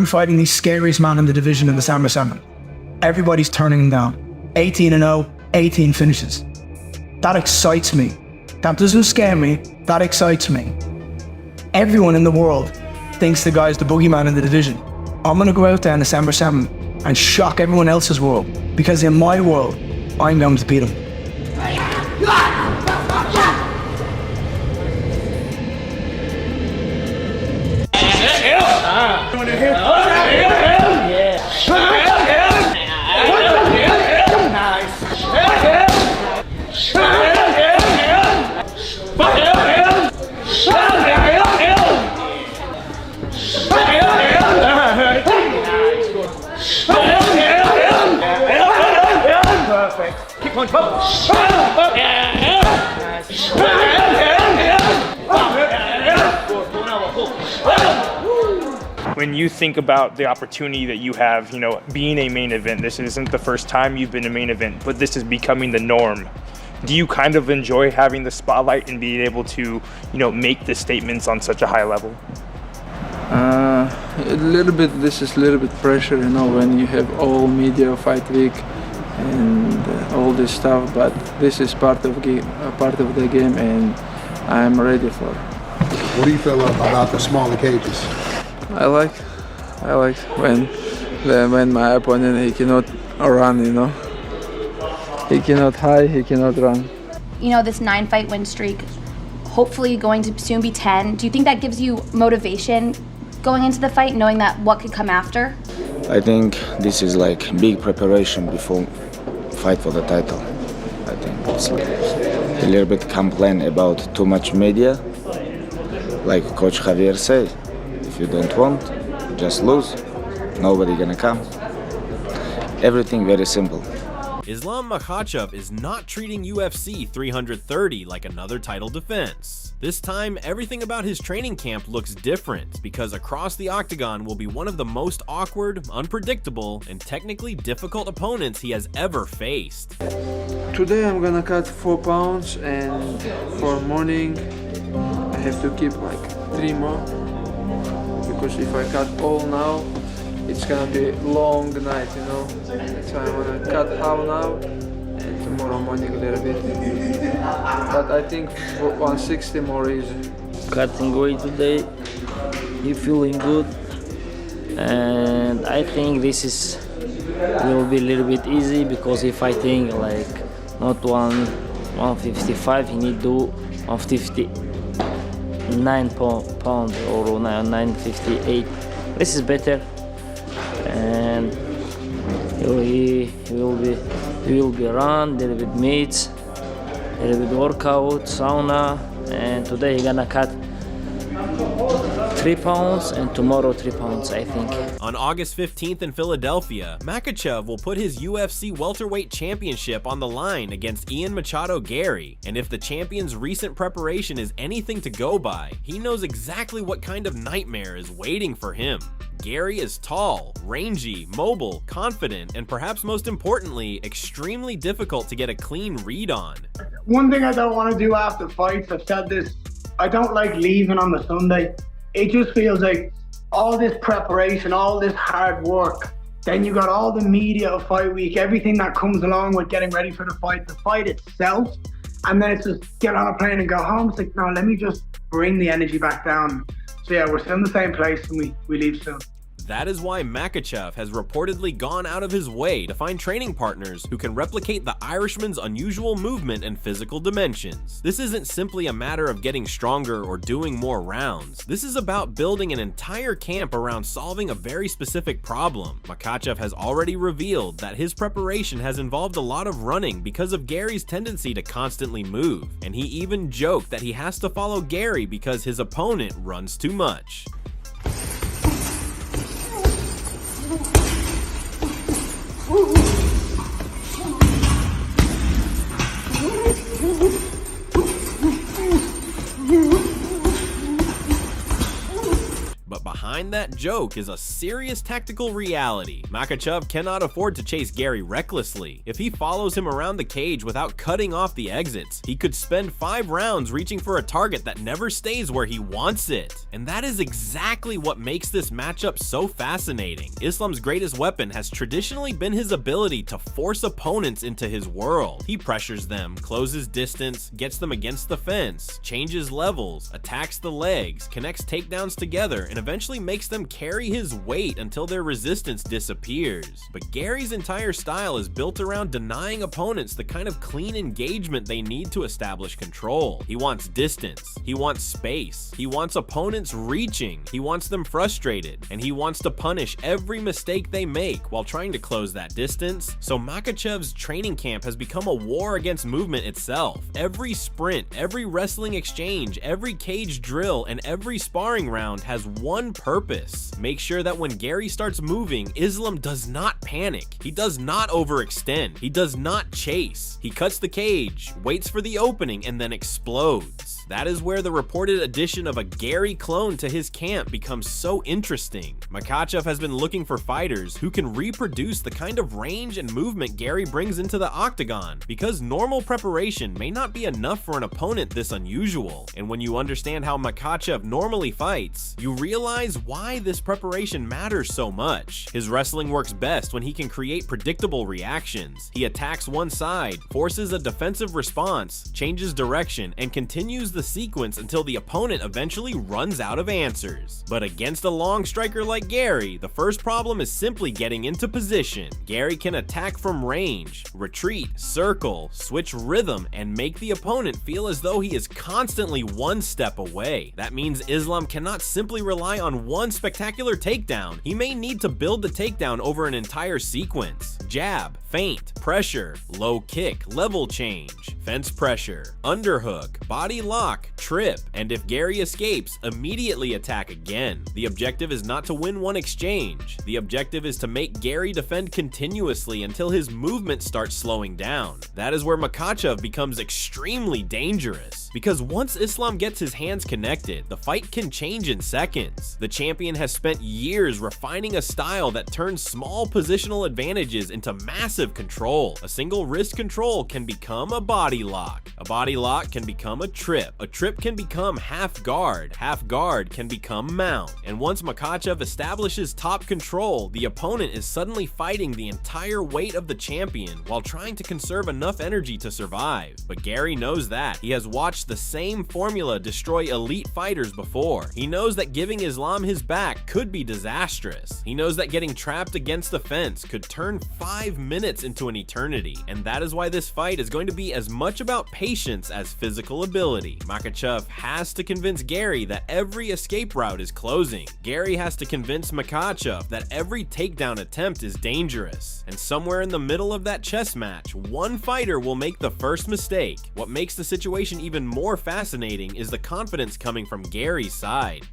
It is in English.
I'm fighting the scariest man in the division in the Sambo 7. Everybody's turning him down. 18-0, 18 finishes. That excites me. That doesn't scare me, that excites me. Everyone in the world thinks the guy's the boogeyman in the division. I'm gonna go out there on December 7th and shock everyone else's world, because in my world, I'm going to beat him. Keep going. When you think about the opportunity that you have, being a main event, this isn't the first time you've been a main event, but this is becoming the norm. Do you kind of enjoy having the spotlight and being able to, make the statements on such a high level? A little bit. This is a little bit pressure, when you have all media fight week and all this stuff. But this is part of the game, and I'm ready for it. What do you feel about the smaller cages? I like when my opponent, he cannot run, He cannot hide, he cannot run. This 9-fight win streak, hopefully going to soon be 10. Do you think that gives you motivation going into the fight, knowing that what could come after? I think this is like big preparation before fight for the title. I think it's like a little bit complain about too much media. Like Coach Javier said, if you don't want, just lose. Nobody gonna come. Everything very simple. Islam Makhachev is not treating UFC 330 like another title defense. This time, everything about his training camp looks different, because across the octagon will be one of the most awkward, unpredictable, and technically difficult opponents he has ever faced. Today I'm gonna cut 4 pounds, and for morning I have to keep like 3 more, because if I cut all now, it's gonna be a long night, So I'm gonna cut half now and tomorrow morning a little bit. But I think 160 more easy. Cutting weight today, you feeling good, and I think this will be a little bit easy, because if I think like not 155, you need to do 159 pound or 958. This is better. And he will be run, a little bit meets, a little bit workout, sauna, and today he's gonna cut 3 pounds and tomorrow 3 pounds, I think. On August 15th in Philadelphia, Makhachev will put his UFC welterweight championship on the line against Ian Machado Garry, and if the champion's recent preparation is anything to go by, he knows exactly what kind of nightmare is waiting for him. Garry is tall, rangy, mobile, confident, and perhaps most importantly, extremely difficult to get a clean read on. One thing I don't want to do after fights, I've said this, I don't like leaving on the Sunday. It just feels like all this preparation, all this hard work, then you got all the media of fight week, everything that comes along with getting ready for the fight itself, and then it's just get on a plane and go home. It's like, no, let me just bring the energy back down. So yeah, we're still in the same place and we leave soon. That is why Makhachev has reportedly gone out of his way to find training partners who can replicate the Irishman's unusual movement and physical dimensions. This isn't simply a matter of getting stronger or doing more rounds. This is about building an entire camp around solving a very specific problem. Makhachev has already revealed that his preparation has involved a lot of running because of Garry's tendency to constantly move, and he even joked that he has to follow Garry because his opponent runs too much. But behind behind that joke is a serious tactical reality. Makhachev cannot afford to chase Garry recklessly. If he follows him around the cage without cutting off the exits, he could spend 5 rounds reaching for a target that never stays where he wants it. And that is exactly what makes this matchup so fascinating. Islam's greatest weapon has traditionally been his ability to force opponents into his world. He pressures them, closes distance, gets them against the fence, changes levels, attacks the legs, connects takedowns together, and eventually makes them carry his weight until their resistance disappears. But Garry's entire style is built around denying opponents the kind of clean engagement they need to establish control. He wants distance, he wants space, he wants opponents reaching, he wants them frustrated, and he wants to punish every mistake they make while trying to close that distance. So Makhachev's training camp has become a war against movement itself. Every sprint, every wrestling exchange, every cage drill, and every sparring round has one purpose: make sure that when Garry starts moving, Islam does not panic. He does not overextend. He does not chase. He cuts the cage, waits for the opening, and then explodes. That is where the reported addition of a Garry clone to his camp becomes so interesting. Makhachev has been looking for fighters who can reproduce the kind of range and movement Garry brings into the octagon, because normal preparation may not be enough for an opponent this unusual. And when you understand how Makhachev normally fights, you realize why this preparation matters so much. His wrestling works best when he can create predictable reactions. He attacks one side, forces a defensive response, changes direction, and continues the sequence until the opponent eventually runs out of answers. But against a long striker like Garry, the first problem is simply getting into position. Garry can attack from range, retreat, circle, switch rhythm, and make the opponent feel as though he is constantly one step away. That means Islam cannot simply rely on one spectacular takedown. He may need to build the takedown over an entire sequence. Jab, feint, pressure, low kick, level change, fence pressure, underhook, body lock, trip, and if Garry escapes, immediately attack again. The objective is not to win one exchange. The objective is to make Garry defend continuously until his movement starts slowing down. That is where Makhachev becomes extremely dangerous, because once Islam gets his hands connected, the fight can change in seconds. The champion has spent years refining a style that turns small positional advantages into massive control. A single wrist control can become a body lock. A body lock can become a trip can become half guard can become mount. And once Makhachev establishes top control, the opponent is suddenly fighting the entire weight of the champion while trying to conserve enough energy to survive. But Garry knows that. He has watched the same formula destroy elite fighters before. He knows that giving Islam his back could be disastrous. He knows that getting trapped against the fence could turn 5 minutes into an eternity. And that is why this fight is going to be as much about patience as physical ability. Makhachev has to convince Garry that every escape route is closing. Garry has to convince Makhachev that every takedown attempt is dangerous. And somewhere in the middle of that chess match, one fighter will make the first mistake. What makes the situation even more fascinating is the confidence coming from Garry's side.